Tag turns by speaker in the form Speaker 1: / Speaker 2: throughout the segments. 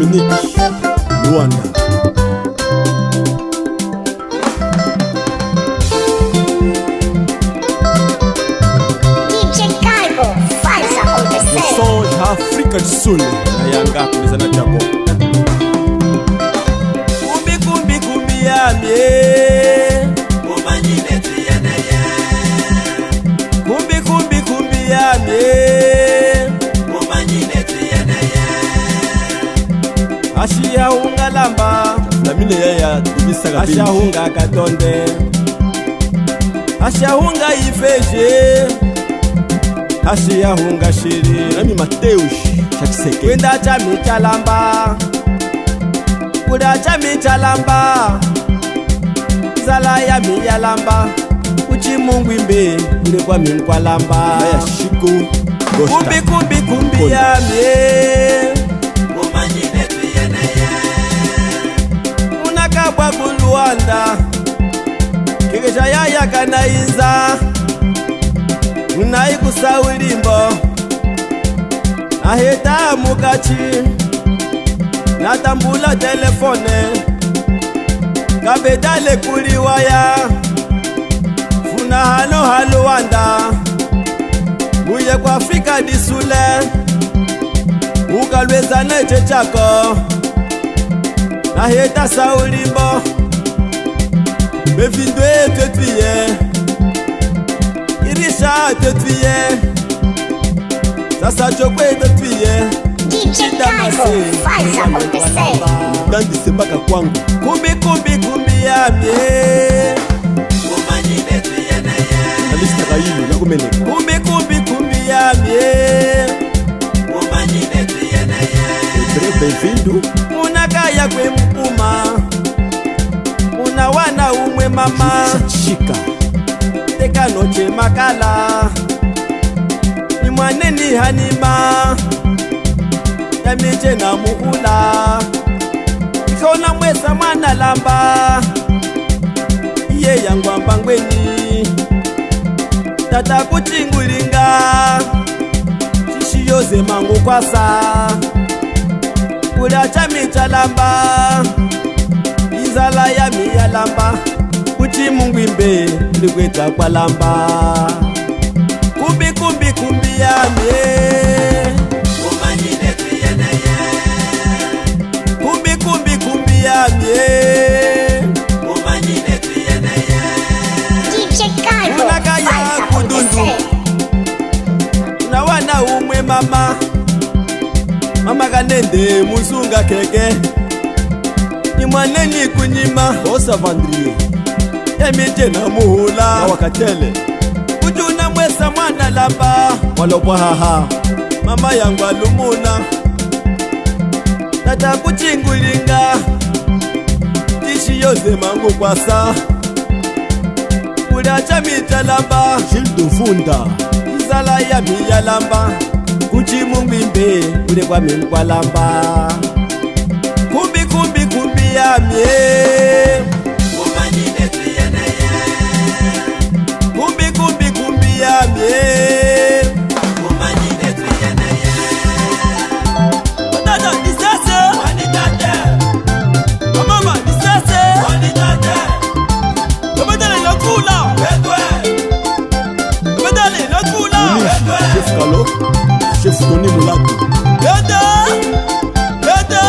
Speaker 1: Dominique Luanda.
Speaker 2: DJ Cargo faz acontecer.
Speaker 1: Som de África do Sul na Yanga kumezana chabo.
Speaker 3: Kumbi kumbi kumbi ya mie umanyine tuyeneye. Kumbi kumbi kumbi ya mie umanyine tuyeneye. Ashia hunga lamba
Speaker 1: Na mine yaya dibisaga bindi.
Speaker 3: Ashia hunga katonde Ashia hunga ifeje Ashia hunga shiri
Speaker 1: Nami Mateus Chakiseke.
Speaker 3: Kwenda chami chalamba Kuda chami chalamba Zala ya mi yalamba Uchi mungu imbe Ule kwa mi kwa lamba
Speaker 1: Aya Shiko Gosta.
Speaker 3: Kumbi kumbi kumbi ya mie umanyine tuyeneye. Unakabwa kuluanda Kikesha yaya kanaiza Unaikusa ulimbo Aheta mukachi Natambula telefone Kabedale kuliwaya Funa halo halo wanda Uye kwa Afrika disule Ukalweza neche chako Aheta sa ulimbo Bevindwe tetwiye Irisha tetwiye Sasa chokwe tetwiye
Speaker 2: DJ Cargo faz acontecer.
Speaker 1: Dandi sembaka kwangu.
Speaker 3: Kumbi kumbi kumbi ya mie umanyine tuyeneye.
Speaker 1: Alista kayilu na kumeneka.
Speaker 3: Kumbi kumbi kumbi ya mie umanyine tuyeneye.
Speaker 1: Breve vindu.
Speaker 3: Unakaya kwe mpuma Una wana umwe mama
Speaker 1: Shika.
Speaker 3: Teka noche makala Ni mwaneni hanima Yamiche na muhula Ikona mwesa mwana lamba Iye yangwa mbangweni Tata kuchingulinga Chishi yoze mangu kwasa Kula chami chalamba Izala ya mi yalamba Kuchi mungu imbe Likweta kwa lamba Kumbi kumbi kumbi ya mie umanyine tuyeneye. Kumbi kumbi kumbi ya mie umanyine tuyeneye.
Speaker 2: DJ Cargo
Speaker 3: Unakaya
Speaker 2: faz
Speaker 3: kudundu
Speaker 2: acontecer.
Speaker 3: Una wana umwe mama Mama kanende musunga keke Ni mwaneni kunyima
Speaker 1: Osa Vandrier.
Speaker 3: Yemiche na muhula
Speaker 1: Na wakatele.
Speaker 3: Ujuna mwesa mwana lamba
Speaker 1: Walopwa haha.
Speaker 3: Mama yangu alumuna Tata kuchingulinga Tishi yoze mangu kwasa Kula chami chalamba
Speaker 1: Gilles de Vunda.
Speaker 3: Izala ya mi yalamba Kuchi mungu imbe Ule kwa mi kwa lamba Kumbi kumbi kumbi ya mie umanyine tuyeneye. Kumbi kumbi kumbi ya mie umanyine tuyeneye. Dada disese wanidade Mama disese wanidade Kabedele nakula wedwe Kabedele nakula wedwe
Speaker 1: Chef Kalo. Chef Tony Mulato.
Speaker 3: Dada Dada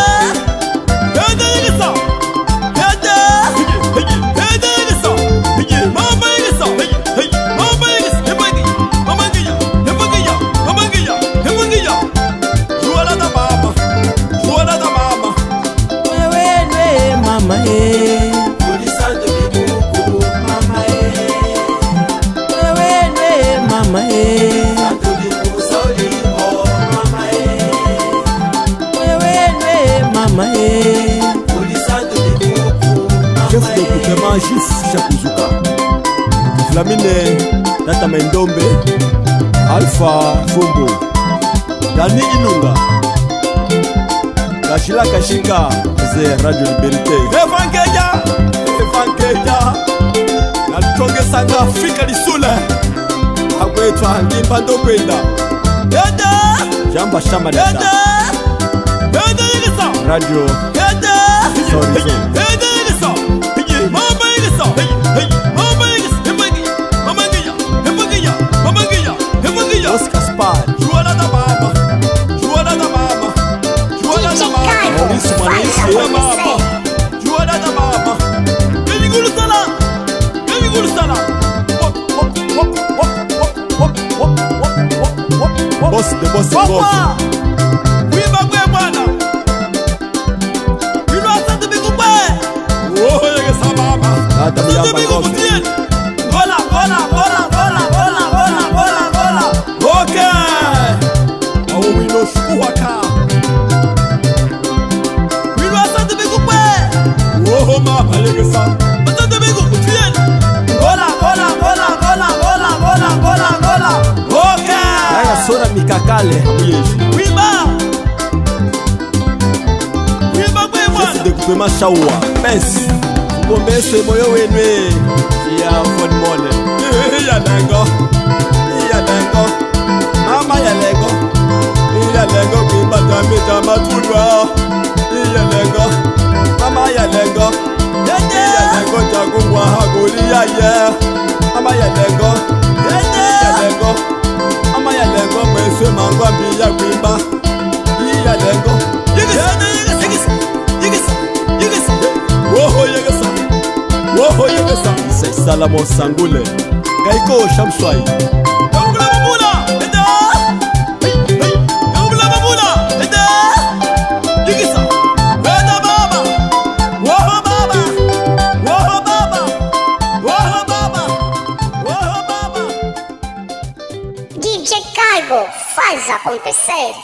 Speaker 3: Dada nigisa Dada Dada nigisa Mama nigisa Mama nigisa Mama ngiya Mama ngiya Mama ngiya Mama ngiya Juala da mama Juala da mama Wewe mama Ulisando biduku mama Wewe mama Santo biduku saulimbo mama Wewe mama Ulisando biduku
Speaker 1: Chef de Coupement Gis Chakuzuka. Flamine Tata Mendombe. Alpha Fumbo. Dani Ilunga. Kashila Kashika. Ze Radio Liberté.
Speaker 3: Evangeja Nalitongesanga Afrika lisule Agwetwa ngimba ndokwenda Dada
Speaker 1: Jamba Shama
Speaker 3: Dada Dada nigisa Radio Sorry Zone. Oscar Spad. Maurício Maurício. Boss de boss Ngogo. Hata miyamba Ngogo. Okay. Oh, we know Shuhaka. Oh, mama, legasa. Okay. Haya sora mikakale hamuyeshi. De kupema shawa. Pes. Ngomese moyo wenwe. Ya fond mole. Ya lengo. Ya lengo. Mama ya lengo. Ya lengo kimba jambe jama tulwa. Ya lengo. Mama ya lengo. Ya lengo jagungwa hagoli ya ye. Mama ya lengo. Ya lengo. Mama ya lengo mwese mangwa biya kwimba. Ya lengo. Woho yegesa Say Salamo Sangule Gaiko Shamswai
Speaker 2: DJ Cargo faz acontecer.